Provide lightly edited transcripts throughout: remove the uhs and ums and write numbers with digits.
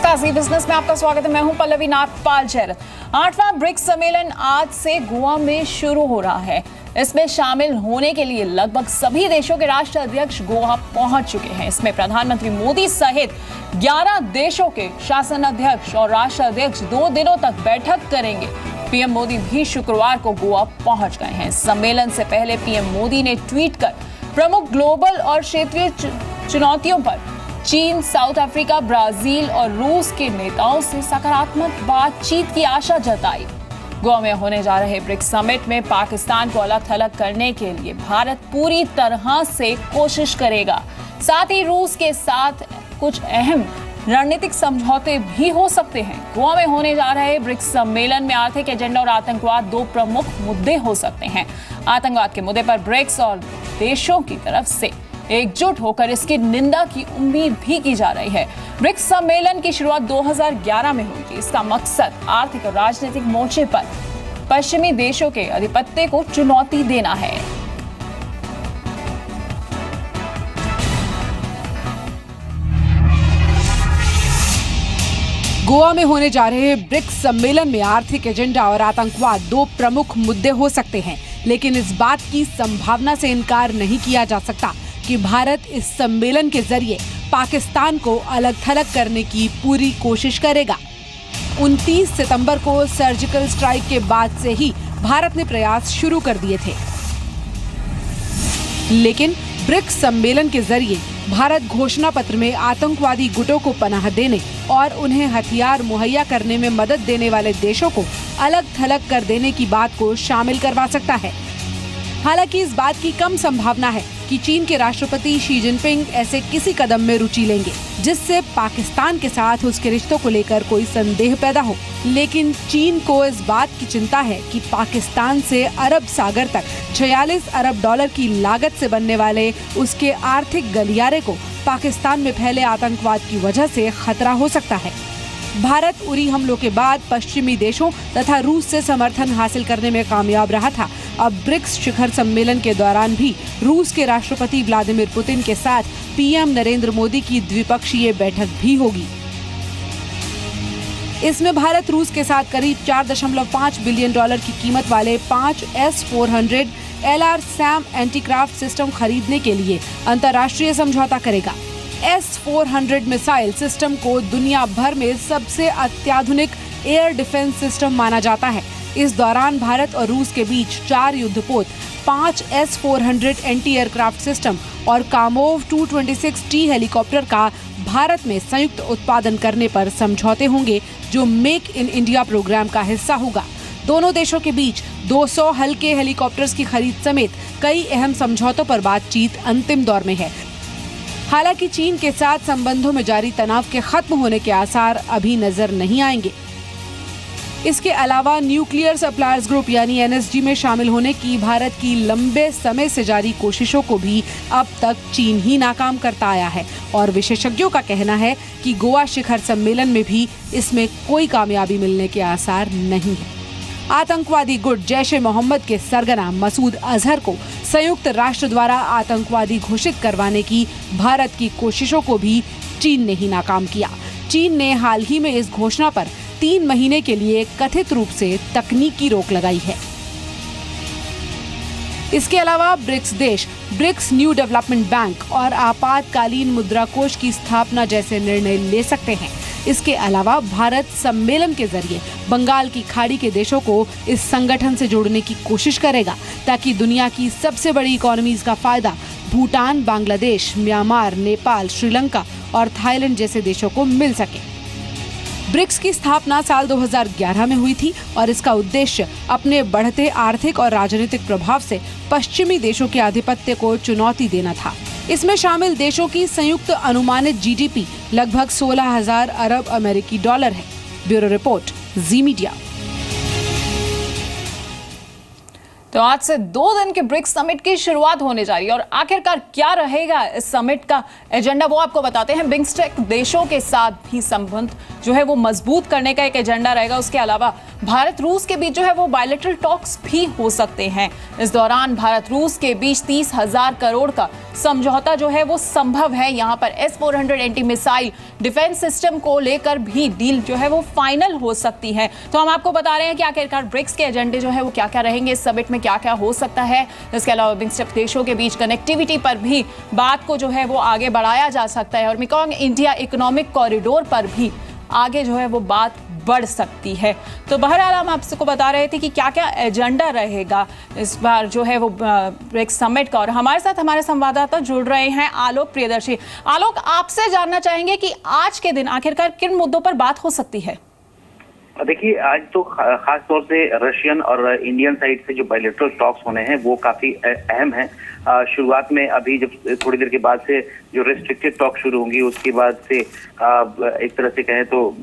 नमस्कार, जी बिजनेस में आपका स्वागत है। मैं हूं पल्लवी नागपाल जैन। 8वां ब्रिक्स सम्मेलन आज से गोवा में शुरू हो रहा है। इसमें शामिल होने के लिए लगभग सभी देशों के राष्ट्र अध्यक्ष गोवा पहुंच चुके हैं। इसमें प्रधानमंत्री मोदी सहित 11 देशों के शासन अध्यक्ष और राष्ट्र अध्यक्ष 2 दिनों तक बैठक करेंगे। पीएम मोदी भी शुक्रवार को गोवा पहुंच गए हैं। सम्मेलन से पहले पीएम मोदी ने ट्वीट कर प्रमुख ग्लोबल और क्षेत्रीय चुनौतियों पर चीन, साउथ अफ्रीका, ब्राजील और रूस के नेताओं से सकारात्मक बातचीत की आशा जताई। गोवा में होने जा रहे ब्रिक्स समिट में पाकिस्तान को अलग थलग करने के लिए भारत पूरी तरह से कोशिश करेगा। साथ ही रूस के साथ कुछ अहम रणनीतिक समझौते भी हो सकते हैं। गोवा में होने जा रहे ब्रिक्स सम्मेलन में आर्थिक एजेंडा और आतंकवाद 2 प्रमुख मुद्दे हो सकते हैं। आतंकवाद के मुद्दे पर ब्रिक्स और देशों की तरफ से एकजुट होकर इसकी निंदा की उम्मीद भी की जा रही है। ब्रिक्स सम्मेलन की शुरुआत 2011 में हुई थी। इसका मकसद आर्थिक और राजनीतिक मोर्चे पर पश्चिमी देशों के आधिपत्य को चुनौती देना है। गोवा में होने जा रहे ब्रिक्स सम्मेलन में आर्थिक एजेंडा और आतंकवाद 2 प्रमुख मुद्दे हो सकते हैं, लेकिन इस बात की संभावना से इनकार नहीं किया जा सकता कि भारत इस सम्मेलन के जरिए पाकिस्तान को अलग थलग करने की पूरी कोशिश करेगा। 29 सितंबर को सर्जिकल स्ट्राइक के बाद से ही भारत ने प्रयास शुरू कर दिए थे, लेकिन ब्रिक्स सम्मेलन के जरिए भारत घोषणा पत्र में आतंकवादी गुटों को पनाह देने और उन्हें हथियार मुहैया करने में मदद देने वाले देशों को अलग थलग कर देने की बात को शामिल करवा सकता है। हालांकि इस बात की कम संभावना है कि चीन के राष्ट्रपति शी जिनपिंग ऐसे किसी कदम में रुचि लेंगे जिससे पाकिस्तान के साथ उसके रिश्तों को लेकर कोई संदेह पैदा हो। लेकिन चीन को इस बात की चिंता है कि पाकिस्तान से अरब सागर तक 46 अरब डॉलर की लागत से बनने वाले उसके आर्थिक गलियारे को पाकिस्तान में फैले आतंकवाद की वजह से खतरा हो सकता है। भारत उरी हमलों के बाद पश्चिमी देशों तथा रूस से समर्थन हासिल करने में कामयाब रहा था। अब ब्रिक्स शिखर सम्मेलन के दौरान भी रूस के राष्ट्रपति व्लादिमीर पुतिन के साथ पीएम नरेंद्र मोदी की द्विपक्षीय बैठक भी होगी। इसमें भारत रूस के साथ करीब 4.5 बिलियन डॉलर की कीमत वाले 5 S-400 LRSAM एंटीक्राफ्ट सिस्टम खरीदने के लिए अंतर्राष्ट्रीय समझौता करेगा। S-400 मिसाइल सिस्टम को दुनिया भर में सबसे अत्याधुनिक एयर डिफेंस सिस्टम माना जाता है। इस दौरान भारत और रूस के बीच 4 युद्धपोत, 5 S-400 एंटी एयरक्राफ्ट सिस्टम और कामोव 226T हेलीकॉप्टर का भारत में संयुक्त उत्पादन करने पर समझौते होंगे, जो मेक इन इंडिया प्रोग्राम का हिस्सा होगा। दोनों देशों के बीच 200 हल्के हेलीकॉप्टर्स की खरीद समेत कई अहम समझौतों पर बातचीत अंतिम दौर में है। हालांकि चीन के साथ संबंधों में जारी तनाव के खत्म होने के आसार अभी नजर नहीं आएंगे। इसके अलावा न्यूक्लियर सप्लायर्स ग्रुप यानी NSG में शामिल होने की भारत की लंबे समय से जारी कोशिशों को भी अब तक चीन ही नाकाम करता आया है और विशेषज्ञों का कहना है कि गोवा शिखर सम्मेलन में भी इसमें कोई कामयाबी मिलने के आसार नहीं है। आतंकवादी गुट जैश-ए-मोहम्मद के सरगना मसूद अजहर को संयुक्त राष्ट्र द्वारा आतंकवादी घोषित करवाने की भारत की कोशिशों को भी चीन ने ही नाकाम किया। चीन ने हाल ही में इस घोषणा पर 3 महीने के लिए कथित रूप से तकनीकी रोक लगाई है। इसके अलावा ब्रिक्स देश ब्रिक्स न्यू डेवलपमेंट बैंक और आपातकालीन मुद्रा कोष की स्थापना जैसे निर्णय ले सकते हैं। इसके अलावा भारत सम्मेलन के जरिए बंगाल की खाड़ी के देशों को इस संगठन से जोड़ने की कोशिश करेगा ताकि दुनिया की सबसे बड़ी इकोनॉमीज का फायदा भूटान, बांग्लादेश, म्यांमार, नेपाल, श्रीलंका और थाईलैंड जैसे देशों को मिल सके। ब्रिक्स की स्थापना साल 2011 में हुई थी और इसका उद्देश्य अपने बढ़ते आर्थिक और राजनीतिक प्रभाव से पश्चिमी देशों के आधिपत्य को चुनौती देना था। इसमें शामिल देशों की संयुक्त अनुमानित GDP लगभग 16,000 अरब अमेरिकी डॉलर है। ब्यूरो रिपोर्ट, जी मीडिया। तो आज से 2 दिन के ब्रिक्स समिट की शुरुआत होने जा रही है और आखिरकार क्या रहेगा इस समिट का एजेंडा वो आपको बताते हैं। बिम्स्टेक देशों के साथ भी संबंध जो है वो मजबूत करने का एक एजेंडा रहेगा। उसके अलावा भारत रूस के बीच जो है वो बायलैटरल टॉक्स भी हो सकते हैं। इस दौरान भारत रूस के बीच 30,000 करोड़ का समझौता जो है वो संभव है। यहाँ पर S-400 anti missile defence system को लेकर भी डील जो है वो फाइनल हो सकती है। तो हम आपको बता रहे हैं कि आखिरकार ब्रिक्स के एजेंडे जो है वो क्या क्या रहेंगे, इस समिट में क्या क्या हो सकता है। इसके अलावा बिम्स्टेक देशों के बीच कनेक्टिविटी पर भी बात को जो है वो आगे बढ़ाया जा सकता है और मेकॉन्ग इंडिया इकोनॉमिक कॉरिडोर पर भी आगे जो है वो बात बढ़ सकती है। तो बहरहाल हम आपको बता रहे थे कि क्या क्या एजेंडा रहेगा इस बार जो है वो ब्रिक्स समिट का। और हमारे साथ हमारे संवाददाता जुड़ रहे हैं आलोक प्रियदर्शी। आलोक, आपसे जानना चाहेंगे कि आज के दिन आखिरकार किन मुद्दों पर बात हो सकती है? देखिए, आज तो खास तौर से रशियन और इंडियन साइड से जो बायलैटरल टॉक्स होने हैं वो काफी अहम हैं। शुरुआत में अभी जब थोड़ी देर के बाद से जो रेस्ट्रिक्टेड टॉक शुरू होंगी, उसके बाद से एक तरह से कहें तो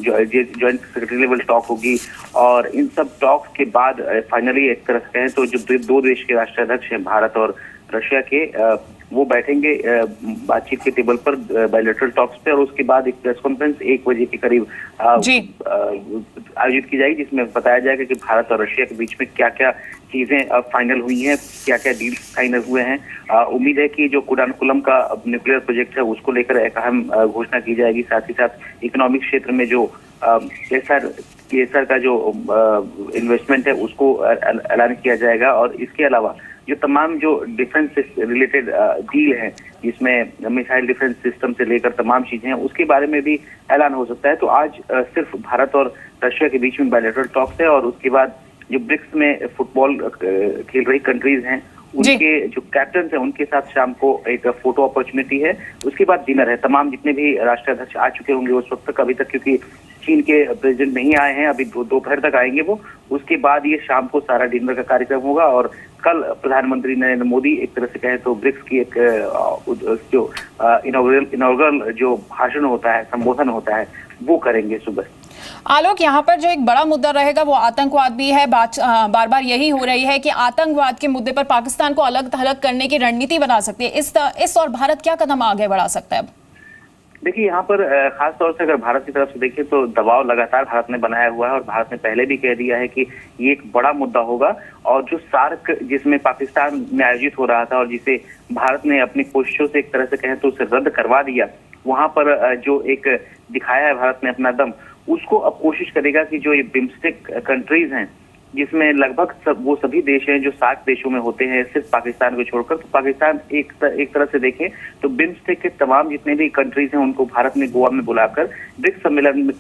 ज्वाइंट सेक्रेटरी लेवल टॉक होगी और इन सब टॉक्स के बाद फाइनली एक तरह से कहें तो जो 2 देश के राष्ट्राध्यक्ष हैं, भारत और रशिया के, वो बैठेंगे बातचीत के टेबल पर बायलैटरल टॉक्स पे और उसके बाद एक प्रेस कॉन्फ्रेंस 1 बजे के करीब आयोजित की जाएगी, जिसमें बताया जाएगा कि भारत और रशिया के बीच में क्या क्या चीजें फाइनल हुई हैं, क्या क्या डील फाइनल हुए हैं। उम्मीद है कि जो कुडानकुलम का न्यूक्लियर प्रोजेक्ट है उसको लेकर एक अहम घोषणा की जाएगी। साथ ही साथ इकोनॉमिक क्षेत्र में जो केसर का जो इन्वेस्टमेंट है उसको ऐलान किया जाएगा और इसके अलावा जो तमाम जो डिफेंस रिलेटेड डील है, जिसमें मिसाइल डिफेंस सिस्टम से लेकर तमाम चीजें हैं, उसके बारे में भी ऐलान हो सकता है। तो आज सिर्फ भारत और रशिया के बीच में बायलैटरल टॉक्स है और उसके बाद जो ब्रिक्स में फुटबॉल खेल रही कंट्रीज हैं उनके जो कैप्टन हैं उनके साथ शाम को एक फोटो अपॉर्चुनिटी है। उसके बाद डिनर है। तमाम जितने भी राष्ट्राध्यक्ष आ चुके होंगे उस वक्त तक, अभी तक क्योंकि चीन के प्रेसिडेंट नहीं आए हैं, अभी दोपहर तक आएंगे वो। उसके बाद ये शाम को सारा डिनर का कार्यक्रम होगा और कल प्रधानमंत्री नरेंद्र मोदी एक तरह से कहें तो ब्रिक्स की एक जो इनॉग्रल जो भाषण होता है, संबोधन होता है, वो करेंगे सुबह। आलोक, यहाँ पर जो एक बड़ा मुद्दा रहेगा वो आतंकवाद भी है। बार बार यही हो रही है कि आतंकवाद के मुद्दे पर पाकिस्तान को अलग थलग करने की रणनीति बना सकती है। इस और भारत क्या कदम आगे बढ़ा सकता है? देखिए, यहाँ पर खास तौर से अगर भारत की तरफ से देखें तो दबाव लगातार भारत ने बनाया हुआ है और भारत ने पहले भी कह दिया है कि ये एक बड़ा मुद्दा होगा और जो सार्क जिसमें पाकिस्तान में आयोजित हो रहा था और जिसे भारत ने अपनी कोशिशों से एक तरह से कहें तो उसे रद्द करवा दिया, वहां पर जो एक दिखाया है भारत ने अपना दम, उसको अब कोशिश करेगा कि जो ये बिम्स्टेक कंट्रीज हैं, जिसमें लगभग वो सभी देश हैं जो सार्क देशों में होते हैं सिर्फ पाकिस्तान को छोड़कर। तो पाकिस्तान एक तरह से देखें तो बिम्स्टेक के तमाम जितने भी कंट्रीज हैं उनको भारत ने गोवा में बुलाकर ब्रिक्स सम्मेलन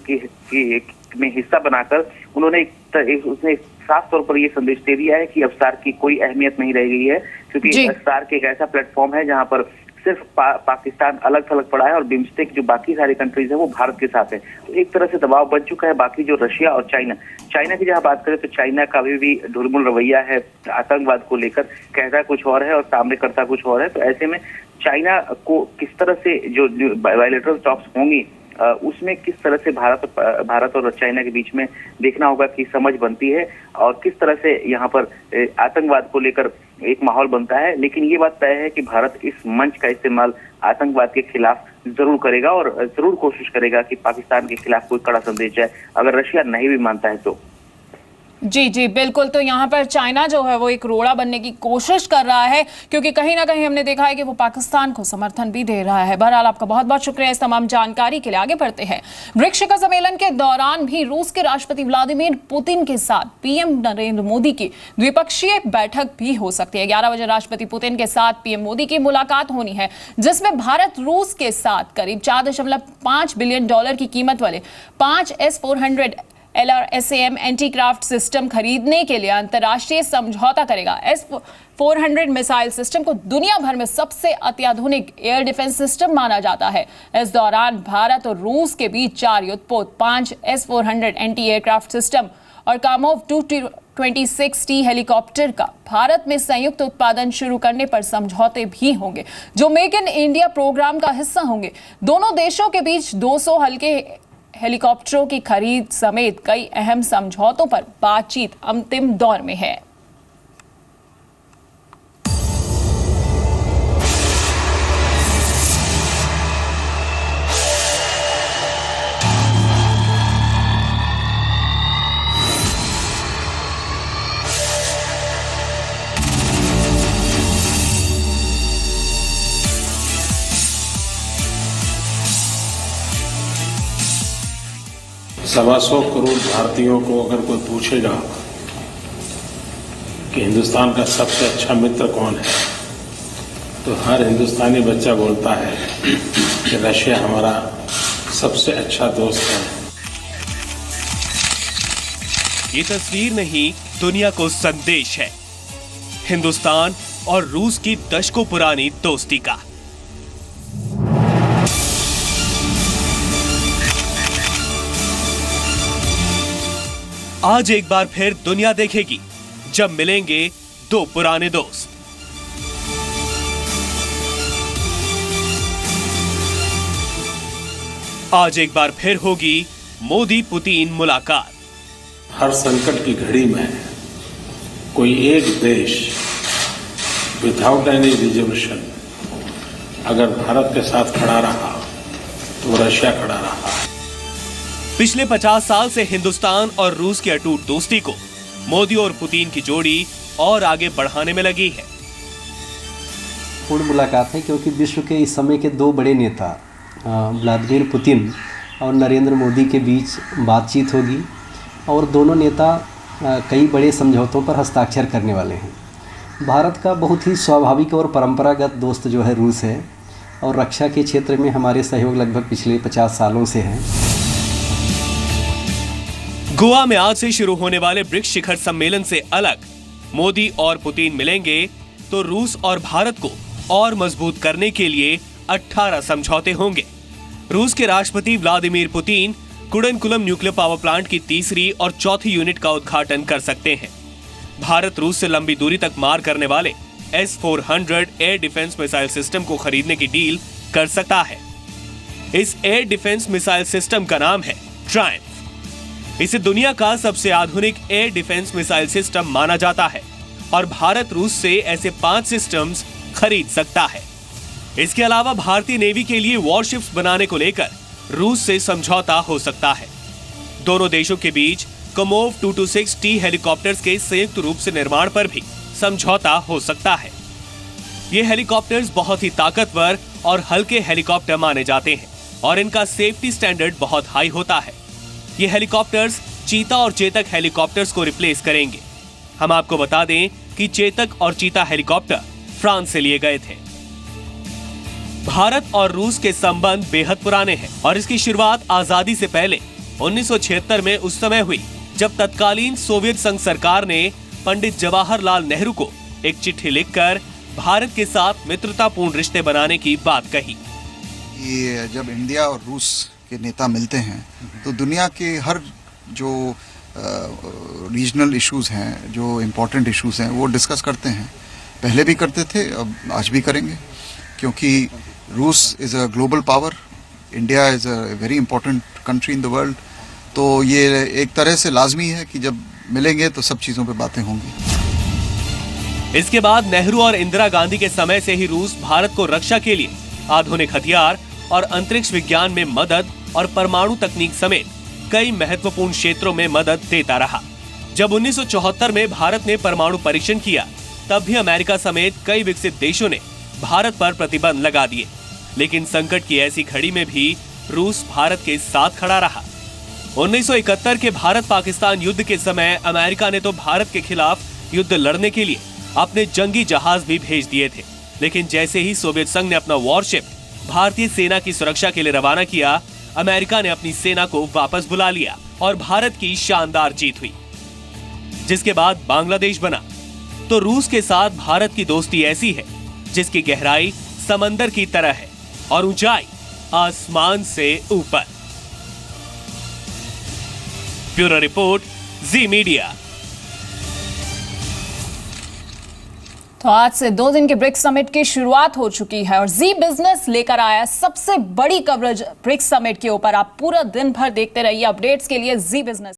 में हिस्सा बनाकर उसने साफ तौर पर ये संदेश दे दिया है कि अब सार्क की कोई अहमियत नहीं रह गई है, क्योंकि सार्क एक ऐसा प्लेटफॉर्म है जहां पर सिर्फ पाकिस्तान अलग थलग पड़ा है और बिम्स्टेक जो बाकी सारी कंट्रीज है वो भारत के साथ है। तो एक तरह से दबाव बन चुका है। बाकी जो रशिया और चाइना की जहां बात करें तो चाइना का भी ढुलमुल रवैया है आतंकवाद को लेकर, कहता कुछ और है और सामने करता कुछ और है। तो ऐसे में चाइना को किस तरह से जो बायलैटरल टॉक्स होंगी उसमें किस तरह से भारत और चाइना के बीच में देखना होगा कि समझ बनती है और किस तरह से यहाँ पर आतंकवाद को लेकर एक माहौल बनता है। लेकिन ये बात तय है कि भारत इस मंच का इस्तेमाल आतंकवाद के खिलाफ जरूर करेगा और जरूर कोशिश करेगा कि पाकिस्तान के खिलाफ कोई कड़ा संदेश जाए, अगर रशिया नहीं भी मानता है तो। जी बिल्कुल। तो यहाँ पर चाइना जो है वो एक रोड़ा बनने की कोशिश कर रहा है, क्योंकि कहीं ना कहीं हमने देखा है कि वो पाकिस्तान को समर्थन भी दे रहा है। बहरहाल आपका बहुत बहुत शुक्रिया इस तमाम जानकारी के लिए। आगे बढ़ते हैं। ब्रिक्स शिखर सम्मेलन के दौरान भी रूस के राष्ट्रपति व्लादिमीर पुतिन के साथ पीएम नरेंद्र मोदी की द्विपक्षीय बैठक भी हो सकती है। 11 बजे राष्ट्रपति पुतिन के साथ पीएम मोदी की मुलाकात होनी है, जिसमें भारत रूस के साथ करीब $4.5 बिलियन की कीमत वाले 5 S-400 LRSAM एंटीक्राफ्ट सिस्टम खरीदने के लिए अंतर्राष्ट्रीय समझौता करेगा। S-400 मिसाइल सिस्टम को दुनिया भर में सबसे अत्याधुनिक एयर डिफेंस सिस्टम माना जाता है। इस दौरान भारत और रूस के बीच 4 युद्धपोत, 5 S-400 एंटी एयरक्राफ्ट सिस्टम और कामोव 226T हेलीकॉप्टर का भारत में संयुक्त उत्पादन शुरू करने पर समझौते भी होंगे, जो मेक इन इंडिया प्रोग्राम का हिस्सा होंगे। दोनों देशों के बीच 200 हल्के हेलीकॉप्टरों की खरीद समेत कई अहम समझौतों पर बातचीत अंतिम दौर में है। 125 करोड़ भारतीयों को अगर कोई पूछेगा कि हिंदुस्तान का सबसे अच्छा मित्र कौन है, तो हर हिंदुस्तानी बच्चा बोलता है कि रशिया हमारा सबसे अच्छा दोस्त है। ये तस्वीर नहीं, दुनिया को संदेश है हिंदुस्तान और रूस की दशकों पुरानी दोस्ती का। आज एक बार फिर दुनिया देखेगी जब मिलेंगे दो पुराने दोस्त। आज एक बार फिर होगी मोदी पुतिन मुलाकात। हर संकट की घड़ी में कोई एक देश विदाउट एनी रिजर्वेशन अगर भारत के साथ खड़ा रहा तो रशिया खड़ा रहा। पिछले 50 साल से हिंदुस्तान और रूस की अटूट दोस्ती को मोदी और पुतिन की जोड़ी और आगे बढ़ाने में लगी है। पूर्ण मुलाकात है क्योंकि विश्व के इस समय के दो बड़े नेता व्लादिमीर पुतिन और नरेंद्र मोदी के बीच बातचीत होगी और दोनों नेता कई बड़े समझौतों पर हस्ताक्षर करने वाले हैं। भारत का बहुत ही स्वाभाविक और परंपरागत दोस्त जो है रूस है और रक्षा के क्षेत्र में हमारे सहयोग लगभग पिछले 50 सालों से है। गोवा में आज से शुरू होने वाले ब्रिक्स शिखर सम्मेलन से अलग मोदी और पुतिन मिलेंगे तो रूस और भारत को और मजबूत करने के लिए 18 समझौते होंगे। रूस के राष्ट्रपति Vladimir Putin Kudankulam nuclear power plant की तीसरी और चौथी यूनिट का उद्घाटन कर सकते हैं। भारत रूस से लंबी दूरी तक मार करने वाले S-400 air defence missile system को खरीदने की डील कर सकता है। इस एयर डिफेंस मिसाइल सिस्टम का नाम है ट्रायम्फ। इसे दुनिया का सबसे आधुनिक एयर डिफेंस मिसाइल सिस्टम माना जाता है और भारत रूस से ऐसे 5 सिस्टम्स खरीद सकता है। इसके अलावा भारतीय नेवी के लिए वॉरशिप्स बनाने को लेकर रूस से समझौता हो सकता है। दोनों देशों के बीच कमोव 226T हेलीकॉप्टर्स के संयुक्त रूप से निर्माण पर भी समझौता हो सकता है। ये हेलीकॉप्टर्स बहुत ही ताकतवर और हल्के हेलीकॉप्टर माने जाते हैं और इनका सेफ्टी स्टैंडर्ड बहुत हाई होता है। ये हेलीकॉप्टर्स चीता और चेतक हेलीकॉप्टर्स को रिप्लेस करेंगे। हम आपको बता दें कि चेतक और चीता हेलीकॉप्टर फ्रांस से लिए गए थे। भारत और रूस के संबंध बेहद पुराने हैं और इसकी शुरुआत आजादी से पहले 1976 में उस समय हुई जब तत्कालीन सोवियत संघ सरकार ने पंडित जवाहरलाल नेहरू को एक चिट्ठी लिखकर भारत के साथ मित्रतापूर्ण रिश्ते बनाने की बात कही। ये जब इंडिया और रूस के नेता मिलते हैं तो दुनिया के हर जो रीजनल इश्यूज हैं, जो इम्पोर्टेंट इश्यूज हैं, वो डिस्कस करते हैं। पहले भी करते थे, अब आज भी करेंगे, क्योंकि रूस is a global power, India is a very important country in the world. तो ये एक तरह से लाजमी है कि जब मिलेंगे तो सब चीज़ों पे बातें होंगी। इसके बाद नेहरू और इंदिरा गांधी के समय से ही रूस भारत को रक्षा के लिए आधुनिक हथियार और अंतरिक्ष विज्ञान में मदद और परमाणु तकनीक समेत कई महत्वपूर्ण क्षेत्रों में मदद देता रहा। जब 1974 में भारत ने परमाणु परीक्षण किया, तब भी अमेरिका समेत कई विकसित देशों ने भारत पर प्रतिबंध लगा दिए। लेकिन संकट की ऐसी घड़ी में भी रूस भारत के साथ खड़ा रहा। 1971 के भारत पाकिस्तान युद्ध के समय अमेरिका ने तो भारत के खिलाफ युद्ध लड़ने के लिए अपने जंगी जहाज भी भेज दिए थे। लेकिन जैसे ही सोवियत संघ ने अपना वॉरशिप भारतीय सेना की सुरक्षा के लिए रवाना किया, अमेरिका ने अपनी सेना को वापस बुला लिया और भारत की शानदार जीत हुई, जिसके बाद बांग्लादेश बना। तो रूस के साथ भारत की दोस्ती ऐसी है जिसकी गहराई समंदर की तरह है और ऊंचाई आसमान से ऊपर। ब्यूरो रिपोर्ट, जी मीडिया। तो आज से 2 दिन के ब्रिक्स समिट की शुरुआत हो चुकी है और जी बिजनेस लेकर आया सबसे बड़ी कवरेज ब्रिक्स समिट के ऊपर। आप पूरा दिन भर देखते रहिए अपडेट्स के लिए जी बिजनेस।